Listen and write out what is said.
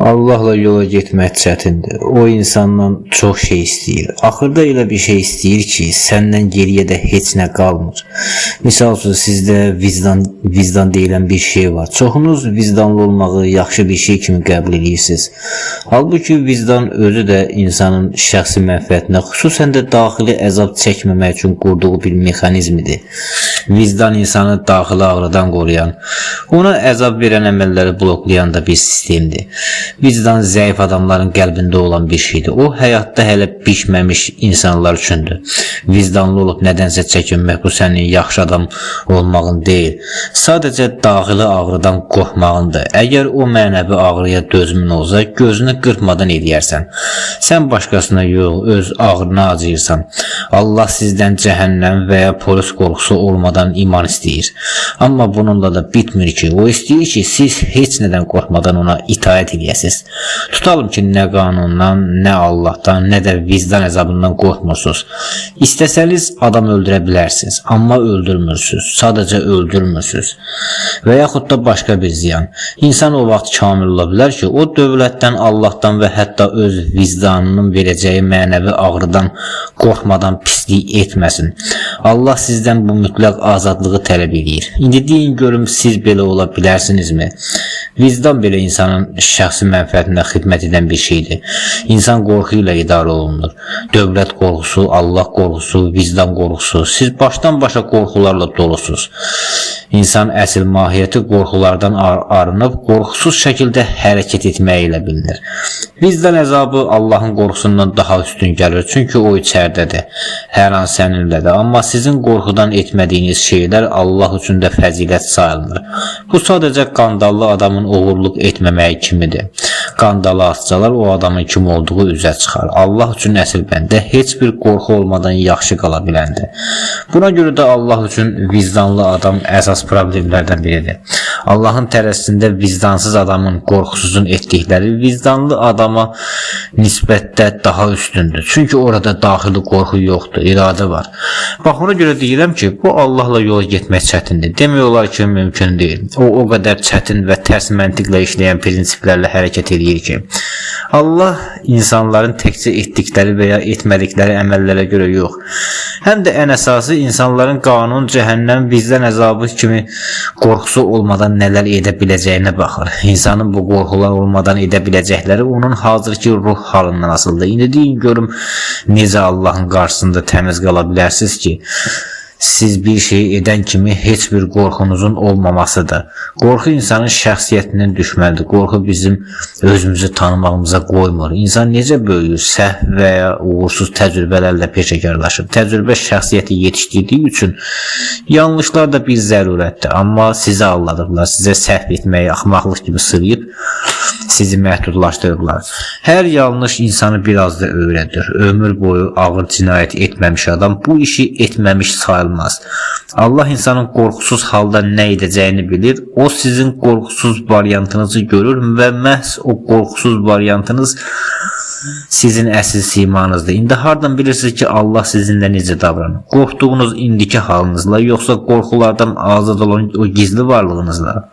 Allahla yola getmək çətindir. O insandan çox şey istəyir. Axırda elə bir şey istəyir ki, səndən geriyə də heç nə qalmır. Misal üçün sizdə vicdan deyilən bir şey var. Çoxunuz vicdanlı olmağı yaxşı bir şey kimi qəbul edirsiniz. Halbuki vicdan özü də insanın şəxsi mənfəətinə, xüsusən də daxili əzab çəkməmək üçün qurduğu bir mexanizmidir. Vicdan insanı daxili ağrıdan qoruyan, ona əzab verən əməlləri bloklayan da bir sistemdir. Vicdan zəif adamların qəlbində olan bir şeydir. O, həyatda hələ pişməmiş insanlar üçündür. Vicdanlı olub nədənsə çəkinmək bu sənin yaxşı adam olmağın deyil. Sadəcə daxili ağrıdan qorxmağındır. Əgər o mənəvi ağrıya dözümün olsa, gözünü qırpmadan eləyərsən. Sən başqasına yox, öz ağrına acıyırsan. Allah sizdən cəhənnəm və ya polis qorxusu olmadan iman istəyir. Amma bununla da bitmir ki, o istəyir ki, siz heç nədən qorxmadan ona itaət eləyəsiniz. Tutalım ki, nə qanundan, nə Allahdan, nə də vicdan əzabından qorxmursunuz. İstəsəniz adam öldürə bilərsiniz, amma öldürmürsünüz, sadəcə öldürmürsünüz. Və yaxud da başqa bir ziyan. İnsan o vaxt kamil ola bilər ki, o dövlətdən, Allahdan və hətta öz vicdanının verəcəyi mənəvi ağrıdan qorxmadan pislik etməsin. Allah sizdən bu mütləq azadlığı tələb edir. İndi deyin görüm, siz belə ola bilərsinizmi? Vicdan belə insanın şəxsi mənfəətinə xidmət edən bir şeydir. İnsan qorxu ilə idarə olunur. Dövlət qorxusu, Allah qorxusu, vicdan qorxusu. Siz başdan başa qorxularla dolusunuz. İnsan əsl mahiyyəti qorxulardan arınıb, qorxusuz şəkildə hərəkət etməyi ilə bilinir. Vicdan əzabı Allahın qorxusundan daha üstün gəlir, çünki o içərdədir. Hər an səninlədir. Amma sizin qorxudan etmədiyiniz şeylər Allah üçün də fəzilət sayılmır. Bu sadəcə qandallı adamın oğurluq etməməyi kimidir. Qandalı atsalar o adamın kim olduğu üzə çıxar. Allah üçün əsl bəndə heç bir qorxu olmadan yaxşı qala biləndir. Buna görə də Allah üçün vicdanlı adam əsas problemlərdən biridir. Allahın tərəzisində vicdansız adamın qorxusuzun etdikləri vicdanlı adama nisbətdə daha üstündür. Çünki orada daxili qorxu yoxdur, iradə var. Bax, ona görə deyirəm ki, bu Allahla yola getmək çətindir. Demək olar ki, mümkün deyil. O qədər çətin və tərs məntiqlə işləyən prinsiplərlə hərəkət edir ki, Allah insanların təkcə etdikləri və ya etmədikləri əməllərə görə yox, həm də ən əsası insanların qanun, cəhənnəm, vicdan əzabı kimi qorxusu olmadan nələr edə biləcəyinə baxır. İnsanın bu qorxular olmadan edə biləcəkləri onun hazırki ruh halından asılıdır. İndi deyin görüm, necə Allahın qarşısında təmiz qala bilərsiniz ki, siz bir şey edən kimi heç bir qorxunuzun olmamasıdır. Qorxu insanın şəxsiyyətinin düşməlidir. Qorxu bizim özümüzü tanımağımıza qoymur. İnsan necə böyüyür? Səhv və ya uğursuz təcrübələrlə peşəkarlaşır. Təcrübə şəxsiyyəti yetişdirdiyi üçün yanlışlar da bir zərurətdir. Amma sizi aldadıblar, sizə səhv etməyi axmaqlıq kimi sırıyıb sizi məhdudlaşdırırlar. Hər yanlış insanı biraz da öyrədir. Ömür boyu ağır cinayət etməmiş adam bu işi etməmiş sayılmaz. Allah insanın qorxusuz halda nə edəcəyini bilir. O sizin qorxusuz variantınızı görür və məhz o qorxusuz variantınız sizin əsl simanızdır. İndi hardan bilirsiniz ki, Allah sizinlə necə davranır? Qorxduğunuz indiki halınızla, yoxsa qorxulardan azad olan o gizli varlığınızla?